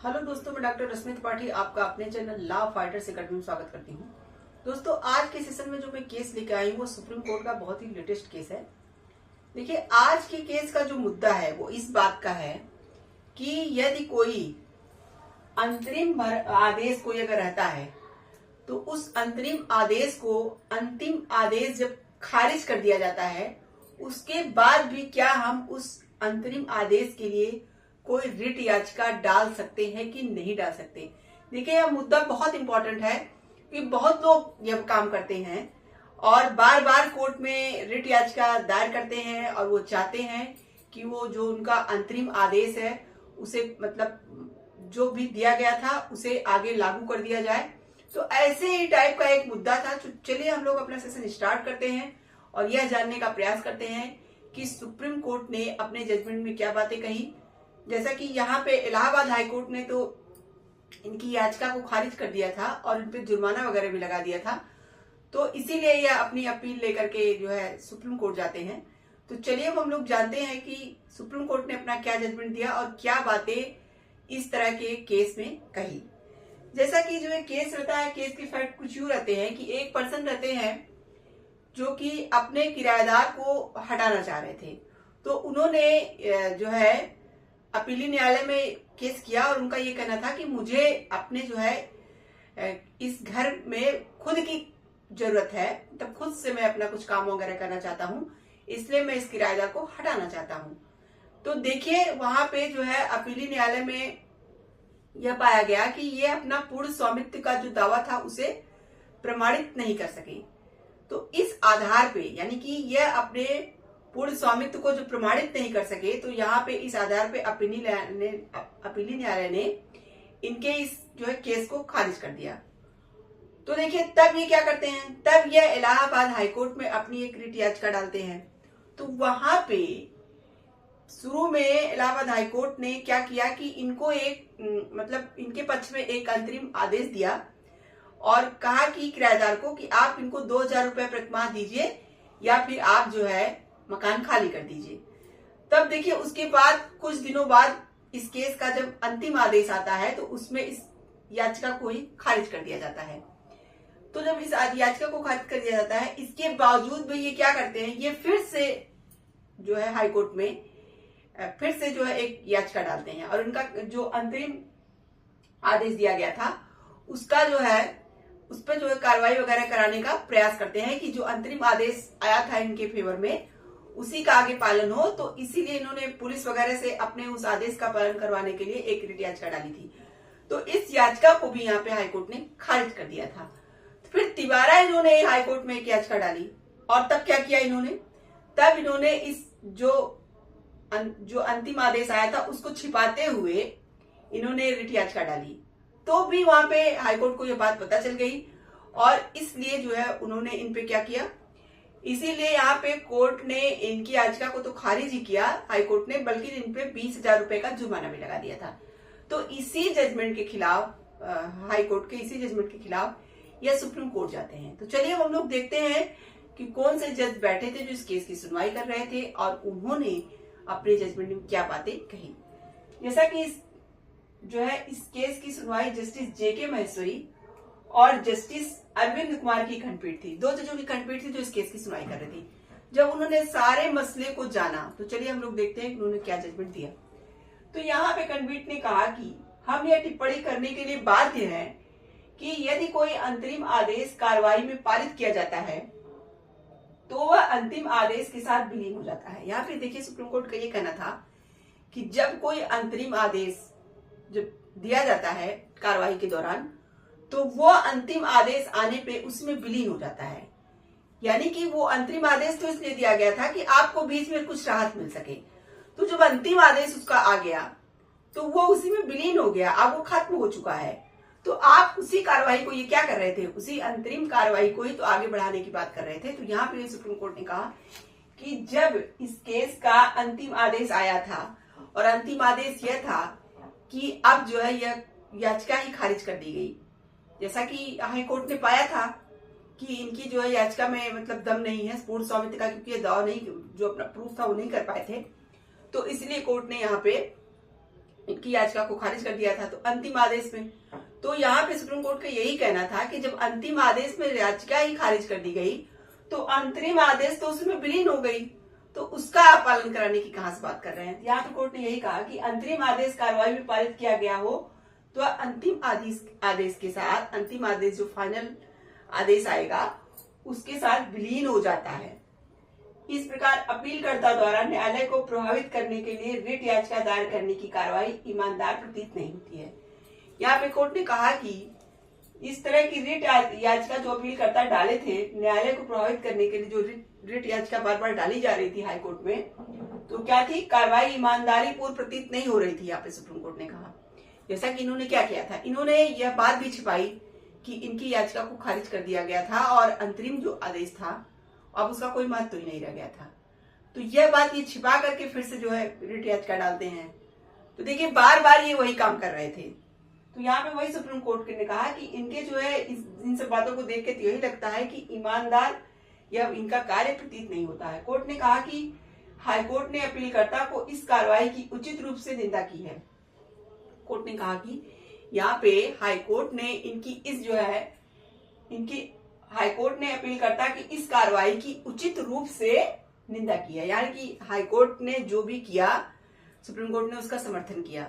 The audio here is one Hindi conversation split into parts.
हेलो दोस्तों, मैं डॉक्टर रश्मि त्रिपाठी आपका अपने चैनल लॉ फाइटर से कट में स्वागत करती हूँ। दोस्तों, आज के सेशन में जो मैं केस लेकर आई हूँ वो सुप्रीम कोर्ट का बहुत ही लेटेस्ट केस है। देखिए, आज के केस का जो मुद्दा है वो इस बात का है कि यदि कोई अंतरिम आदेश कोई अगर रहता है तो उस अंतरिम आदेश को अंतिम आदेश जब खारिज कर दिया जाता है उसके बाद भी क्या हम उस अंतरिम आदेश के लिए कोई रिट याचिका डाल सकते हैं कि नहीं डाल सकते। देखिए, यह मुद्दा बहुत इंपॉर्टेंट है कि बहुत लोग यह काम करते हैं और बार बार कोर्ट में रिट याचिका दायर करते हैं और वो चाहते हैं कि वो जो उनका अंतरिम आदेश है उसे मतलब जो भी दिया गया था उसे आगे लागू कर दिया जाए। तो ऐसे ही टाइप का एक मुद्दा था। तो चलिए हम लोग अपना सेशन स्टार्ट करते हैं और यह जानने का प्रयास करते हैं कि सुप्रीम कोर्ट ने अपने जजमेंट में क्या बातें कही। जैसा कि यहाँ पे इलाहाबाद हाईकोर्ट ने तो इनकी याचिका को खारिज कर दिया था और इन पे जुर्माना वगैरह भी लगा दिया था, तो इसीलिए यह अपनी अपील लेकर के जो है सुप्रीम कोर्ट जाते हैं। तो चलिए हम लोग जानते हैं कि सुप्रीम कोर्ट ने अपना क्या जजमेंट दिया और क्या बातें इस तरह के केस में कही। जैसा कि जो है केस रहता है, केस के फैक्ट कुछ यूं रहते हैं कि एक पर्सन रहते हैं जो कि अपने किराएदार को हटाना चाह रहे थे, तो उन्होंने जो है अपीली न्यायालय में केस किया और उनका ये कहना था कि मुझे अपने जो है इस घर में खुद की जरूरत है, तब खुद से मैं अपना कुछ काम वगैरह करना चाहता हूँ, इसलिए मैं इस किराएदार को हटाना चाहता हूँ। तो देखिए, वहां पे जो है अपीली न्यायालय में यह पाया गया कि ये अपना पूर्ण स्वामित्व का जो दावा था उसे प्रमाणित नहीं कर सके। तो इस आधार पे यानी कि यह अपने पूर्ण स्वामित्व को जो प्रमाणित नहीं कर सके, तो यहाँ पे इस आधार पे अपीली न्यायालय ने इनके इस जो है केस को खारिज कर दिया। तो देखिए, तब ये क्या करते हैं, तब ये इलाहाबाद हाईकोर्ट में अपनी एक रिट याचिका डालते हैं। तो वहां पे शुरू में इलाहाबाद हाईकोर्ट ने क्या किया कि इनको एक मतलब इनके पक्ष में एक अंतरिम आदेश दिया और कहा कि किराएदार को कि आप इनको 2,000 रुपए प्रतिमाह दीजिए या फिर आप जो है मकान खाली कर दीजिए। तब देखिए, उसके बाद कुछ दिनों बाद इस केस का जब अंतिम आदेश आता है तो उसमें इस याचिका को ही खारिज कर दिया जाता है। तो जब इस याचिका को खारिज कर दिया जाता है, इसके बावजूद भी ये क्या करते हैं, ये फिर से जो है हाईकोर्ट में फिर से जो है एक याचिका डालते हैं और उनका जो अंतरिम आदेश दिया गया था उसका जो है उस पर जो है कार्रवाई वगैरह कराने का प्रयास करते हैं कि जो अंतरिम आदेश आया था इनके फेवर में उसी का आगे पालन हो। तो इसीलिए इन्होंने पुलिस वगैरह से अपने उस आदेश का पालन करवाने के लिए एक रिट याचिका डाली थी। तो इस याचिका को भी यहाँ पे हाईकोर्ट ने खारिज कर दिया था। तो फिर तिबारा इन्होंने हाईकोर्ट में एक याचिका डाली और तब क्या किया इन्होंने, तब इन्होंने इस जो अंतिम आदेश आया था उसको छिपाते हुए इन्होंने रिट याचिका डाली। तो भी वहां पे हाईकोर्ट को यह बात पता चल गई और इसलिए जो है उन्होंने इन पे क्या किया, इसीलिए यहाँ पे कोर्ट ने इनकी याचिका को तो खारिज ही किया हाईकोर्ट ने, बल्कि इन पे 20,000 रुपए का जुर्माना भी लगा दिया था। तो इसी जजमेंट के खिलाफ हाईकोर्ट के इसी जजमेंट के खिलाफ यह सुप्रीम कोर्ट जाते हैं। तो चलिए हम लोग देखते हैं कि कौन से जज बैठे थे जो इस केस की सुनवाई कर रहे थे और उन्होंने अपने जजमेंट में क्या बातें कही। जैसा कि इस केस की सुनवाई जस्टिस जेके महेश्वरी और जस्टिस अरविंद कुमार की खंडपीठ थी। 2 जजों की खंडपीठ थी जो इस केस की सुनवाई कर रही थी। जब उन्होंने सारे मसले को जाना तो चलिए हम लोग देखते हैं कि उन्होंने क्या जजमेंट दिया। तो यहाँ पे खंडपीठ ने कहा कि हम यह टिप्पणी करने के लिए बाध्य हैं कि यदि कोई अंतरिम आदेश कार्रवाई में पारित किया जाता है तो वह अंतिम आदेश के साथ विलीन हो जाता है। यहाँ पे देखिए, सुप्रीम कोर्ट का ये कहना था कि जब कोई अंतरिम आदेश जब दिया जाता है कार्रवाई के दौरान तो वो अंतिम आदेश आने पे उसमें विलीन हो जाता है। यानी कि वो अंतरिम आदेश तो इसलिए दिया गया था कि आपको बीच में कुछ राहत मिल सके। तो जब अंतिम आदेश उसका आ गया तो वो उसी में विलीन हो गया, अब वो खत्म हो चुका है। तो आप उसी कार्रवाई को ये क्या कर रहे थे, उसी अंतरिम कार्रवाई को ही तो आगे बढ़ाने की बात कर रहे थे। तो यहाँ पे सुप्रीम कोर्ट ने कहा कि जब इस केस का अंतिम आदेश आया था और अंतिम आदेश यह था कि अब जो है यह याचिका ही खारिज कर दी गई, जैसा कि हाईकोर्ट ने पाया था कि इनकी जो है याचिका में मतलब दम नहीं है पूर्ण स्वामित्व का, क्योंकि ये दावा नहीं जो अपना प्रूफ था वो नहीं कर पाए थे। तो इसलिए कोर्ट ने यहाँ पे इनकी याचिका को खारिज कर दिया था। तो अंतिम आदेश में तो यहाँ पे सुप्रीम कोर्ट का यही कहना था कि जब अंतिम आदेश में याचिका ही खारिज कर दी गई तो अंतरिम आदेश तो उसमें विलीन हो गई, तो उसका आप पालन कराने की कहां से बात कर रहे हैं। यहाँ पे कोर्ट ने यही कहा कि अंतरिम आदेश कार्रवाई में पारित किया गया हो तो अंतिम आदेश के साथ, अंतिम आदेश जो फाइनल आदेश आएगा उसके साथ विलीन हो जाता है। इस प्रकार अपीलकर्ता द्वारा न्यायालय को प्रभावित करने के लिए रिट याचिका दायर करने की कार्रवाई ईमानदार प्रतीत नहीं होती है। यहाँ पे कोर्ट ने कहा कि इस तरह की रिट याचिका जो अपीलकर्ता डाले थे न्यायालय को प्रभावित करने के लिए, जो रिट याचिका बार बार डाली जा रही थी हाईकोर्ट में, तो क्या थी, कार्रवाई ईमानदारी पूर्व प्रतीत नहीं हो रही थी। यहाँ पे सुप्रीम कोर्ट ने कहा, जैसा कि इन्होंने क्या किया था, इन्होंने यह बात भी छिपाई कि इनकी याचिका को खारिज कर दिया गया था और अंतरिम जो आदेश था अब उसका कोई महत्व ही नहीं रह गया था। तो यह बात ये छिपा करके फिर से जो है रिट याचिका डालते हैं। तो देखिए बार बार ये वही काम कर रहे थे। तो यहाँ पे वही सुप्रीम कोर्ट ने कहा कि इनके जो है इन सब बातों को देख के तो यही लगता है कि ईमानदार या इनका कार्य प्रतीत नहीं होता है। कोर्ट ने कहा कि हाईकोर्ट ने अपीलकर्ता को इस कार्रवाई की उचित रूप से निंदा की है। कोर्ट ने कहा कि यहाँ पे हाईकोर्ट ने हाईकोर्ट ने अपीलकर्ता की इस कार्रवाई की उचित रूप से निंदा की है, यानी कि हाईकोर्ट ने जो भी किया सुप्रीम कोर्ट ने उसका समर्थन किया।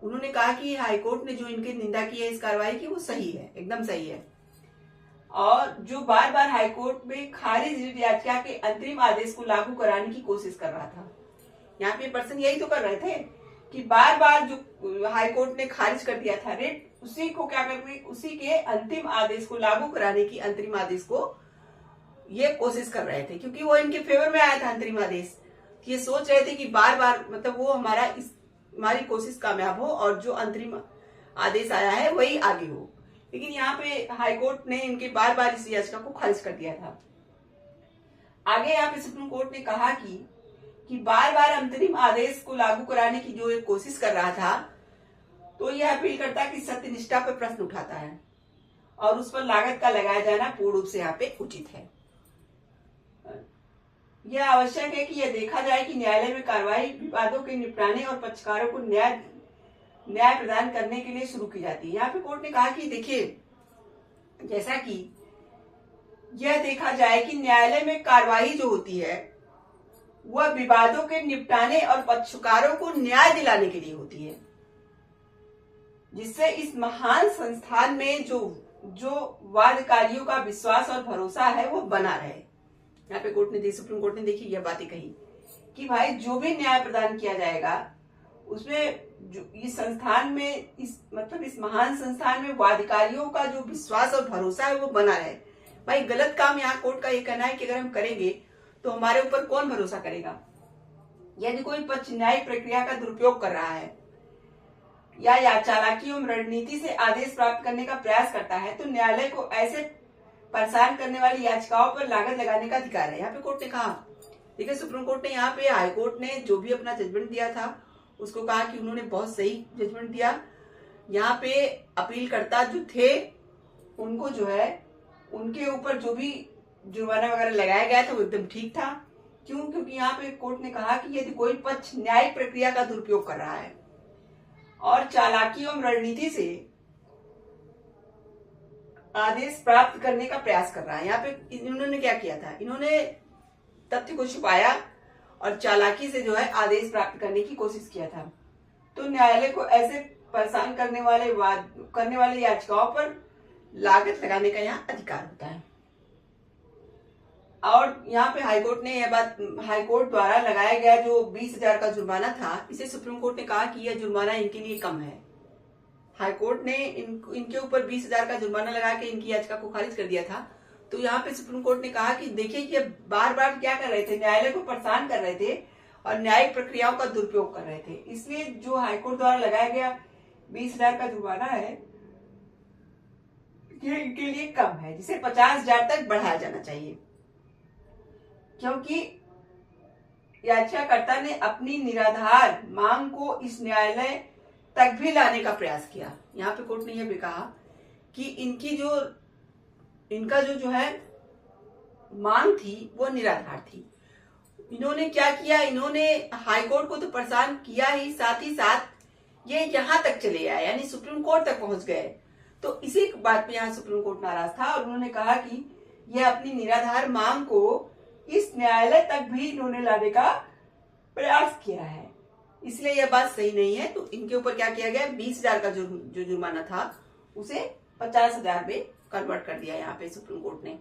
उन्होंने कहा कि हाईकोर्ट ने जो इनकी निंदा की है इस कार्रवाई की वो सही है, एकदम सही है। और जो बार बार हाईकोर्ट में खारिज रिट याचिका के अंतरिम आदेश को लागू कराने की कोशिश कर रहा था, यहाँ पे पर्सन यही तो कर रहे थे कि बार बार जो हाईकोर्ट ने खारिज कर दिया था रिट, उसी को क्या करके उसी के अंतिम आदेश को लागू कराने की, अंतरिम आदेश को ये कोशिश कर रहे थे, क्योंकि वो इनके फेवर में आया था अंतरिम आदेश। ये सोच रहे थे कि बार बार मतलब वो हमारी कोशिश कामयाब हो और जो अंतरिम आदेश आया है वही आगे हो। लेकिन यहाँ पे हाईकोर्ट ने इनके बार बार इस याचिका को खारिज कर दिया था। आगे यहाँ पे सुप्रीम कोर्ट ने कहा कि बार बार अंतरिम आदेश को लागू कराने की जो एक कोशिश कर रहा था, तो यह अपीलकर्ता की सत्यनिष्ठा पर प्रश्न उठाता है और उस पर लागत का लगाया जाना पूर्ण रूप से यहाँ पे उचित है। यह आवश्यक है कि यह देखा जाए कि न्यायालय में कार्रवाई विवादों के निपटाने और पक्षकारों को न्याय प्रदान करने के लिए शुरू की जाती है। यहाँ पे कोर्ट ने कहा कि देखिए, जैसा कि यह देखा जाए कि न्यायालय में कार्रवाई जो होती है वह विवादों के निपटाने और पक्षकारों को न्याय दिलाने के लिए होती है, जिससे इस महान संस्थान में जो वादकारियों का विश्वास और भरोसा है वो बना रहे। यहाँ पे सुप्रीम कोर्ट ने देखी यह बातें कही कि भाई जो भी न्याय प्रदान किया जाएगा उसमें जो इस संस्थान में इस महान संस्थान में वादकारियों का जो विश्वास और भरोसा है वो बना रहे। भाई गलत काम यहाँ कोर्ट का ये कहना है कि अगर हम करेंगे तो हमारे ऊपर कौन भरोसा करेगा। यदि कोई पक्ष न्यायिक प्रक्रिया का दुरुपयोग कर रहा है या चालाकी एवं रणनीति से आदेश प्राप्त करने का प्रयास करता है तो न्यायालय को ऐसे परेशान करने वाली याचिकाओं पर लागत लगाने का अधिकार है। यहाँ पे कोर्ट ने कहा, देखिए सुप्रीम कोर्ट ने यहाँ पे हाईकोर्ट ने जो भी अपना जजमेंट दिया था उसको कहा कि उन्होंने बहुत सही जजमेंट दिया। यहाँ पे अपीलकर्ता जो थे उनको जो है उनके ऊपर जो भी जुर्माना वगैरह लगाया गया था वो एकदम ठीक था। क्यों? क्योंकि यहाँ पे कोर्ट ने कहा कि यदि कोई पक्ष न्यायिक प्रक्रिया का दुरुपयोग कर रहा है और चालाकी एवं रणनीति से आदेश प्राप्त करने का प्रयास कर रहा है, यहाँ पे इन्होंने क्या किया था, इन्होंने तथ्य को छुपाया और चालाकी से जो है आदेश प्राप्त करने की कोशिश किया था। तो न्यायालय को ऐसे परेशान करने वाले याचिकाओं पर लागत लगाने का यहाँ अधिकार होता है। और यहाँ पे हाईकोर्ट ने यह बात, हाईकोर्ट द्वारा लगाया गया जो 20,000 का जुर्माना था, इसे सुप्रीम कोर्ट ने कहा कि यह जुर्माना इनके लिए कम है। हाईकोर्ट ने इनके ऊपर 20,000 का जुर्माना लगा के इनकी याचिका को खारिज कर दिया था। तो यहाँ पे सुप्रीम कोर्ट ने कहा कि देखिए ये बार बार क्या कर रहे थे, न्यायालय को परेशान कर रहे थे और न्यायिक प्रक्रियाओं का दुरुपयोग कर रहे थे। इसलिए जो हाईकोर्ट द्वारा लगाया गया 20,000 का जुर्माना है ये इनके लिए कम है, जिसे 50,000 तक बढ़ाया जाना चाहिए, क्योंकि याचिकाकर्ता ने अपनी निराधार मांग को इस न्यायालय तक भी लाने का प्रयास किया। यहाँ पे कोर्ट ने यह भी कहा कि इनका जो है मांग थी वो निराधार थी। इन्होंने क्या किया, इन्होंने हाईकोर्ट को तो परेशान किया ही, साथ ये यहाँ तक चले आए, यानी सुप्रीम कोर्ट तक पहुंच गए। तो इसी बात पे यहाँ सुप्रीम कोर्ट नाराज था और उन्होंने कहा कि यह अपनी निराधार मांग को इस न्यायालय तक भी इन्होंने लाने का प्रयास किया है, इसलिए यह बात सही नहीं है। तो इनके ऊपर क्या किया गया, 20,000 का जो जुर्माना था उसे 50,000 में कन्वर्ट कर दिया यहाँ पे सुप्रीम कोर्ट ने,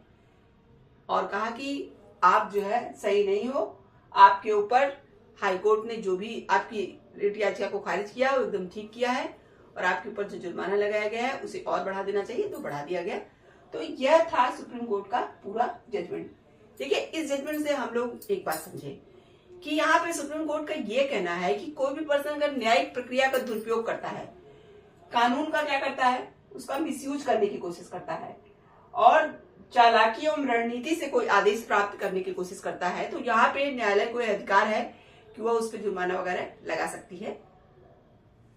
और कहा कि आप जो है सही नहीं हो, आपके ऊपर हाई कोर्ट ने जो भी आपकी रिट याचिका को खारिज किया वो एकदम ठीक किया है, और आपके ऊपर जो जुर्माना लगाया गया है उसे और बढ़ा देना चाहिए, तो बढ़ा दिया गया। तो यह था सुप्रीम कोर्ट का पूरा जजमेंट। देखिए, इस जजमेंट से हम लोग एक बात समझे कि यहाँ पे सुप्रीम कोर्ट का ये कहना है कि कोई भी पर्सन अगर न्यायिक प्रक्रिया का दुरुपयोग करता है, कानून का क्या करता है, उसका मिसयूज करने की कोशिश करता है, और चालाकी एवं रणनीति से कोई आदेश प्राप्त करने की कोशिश करता है, तो यहाँ पे न्यायालय को अधिकार है कि वह उस पर जुर्माना वगैरह लगा सकती है।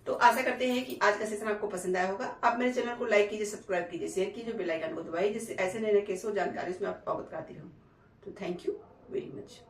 तो आशा करते हैं कि आज का सेशन आपको पसंद आया होगा। आप मेरे चैनल को लाइक कीजिए, सब्सक्राइब कीजिए, शेयर कीजिए, बेल आइकन को दबाइए, जिससे ऐसे नए नए केसों जानकारी उसमें आपको अवगत कराती रहूं। तो थैंक यू वेरी मच।